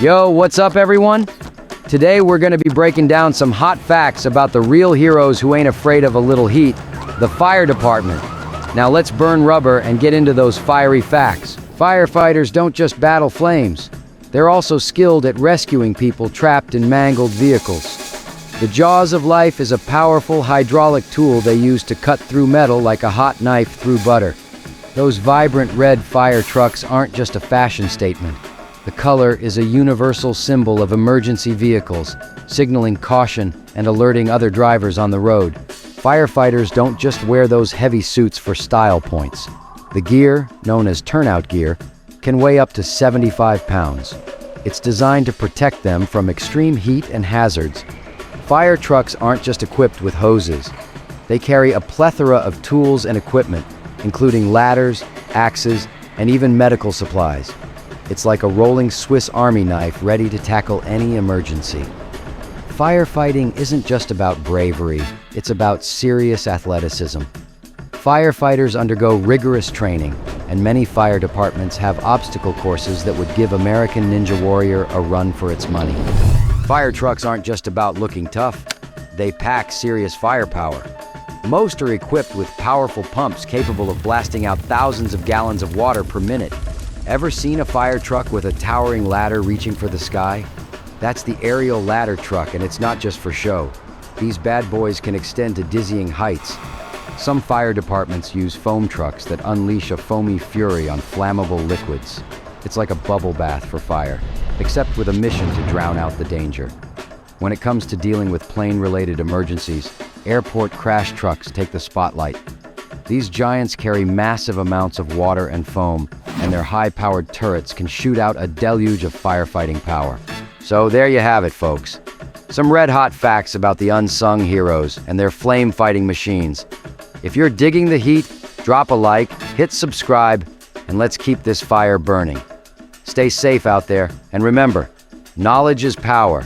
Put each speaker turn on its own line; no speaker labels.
Yo, what's up everyone? Today we're going to be breaking down some hot facts about the real heroes who ain't afraid of a little heat, the fire department. Now let's burn rubber and get into those fiery facts. Firefighters don't just battle flames. They're also skilled at rescuing people trapped in mangled vehicles. The jaws of life is a powerful hydraulic tool they use to cut through metal like a hot knife through butter. Those vibrant red fire trucks aren't just a fashion statement. The color is a universal symbol of emergency vehicles, signaling caution and alerting other drivers on the road. Firefighters don't just wear those heavy suits for style points. The gear, known as turnout gear, can weigh up to 75 pounds. It's designed to protect them from extreme heat and hazards. Fire trucks aren't just equipped with hoses. They carry a plethora of tools and equipment, including ladders, axes, and even medical supplies. It's like a rolling Swiss Army knife ready to tackle any emergency. Firefighting isn't just about bravery, it's about serious athleticism. Firefighters undergo rigorous training, and many fire departments have obstacle courses that would give American Ninja Warrior a run for its money. Fire trucks aren't just about looking tough, they pack serious firepower. Most are equipped with powerful pumps capable of blasting out thousands of gallons of water per minute. Ever seen a fire truck with a towering ladder reaching for the sky? That's the aerial ladder truck, and it's not just for show. These bad boys can extend to dizzying heights. Some fire departments use foam trucks that unleash a foamy fury on flammable liquids. It's like a bubble bath for fire, except with a mission to drown out the danger. When it comes to dealing with plane-related emergencies, airport crash trucks take the spotlight. These giants carry massive amounts of water and foam, and their high-powered turrets can shoot out a deluge of firefighting power. So there you have it, folks. Some red-hot facts about the unsung heroes and their flame-fighting machines. If you're digging the heat, drop a like, hit subscribe, and let's keep this fire burning. Stay safe out there, and remember, knowledge is power.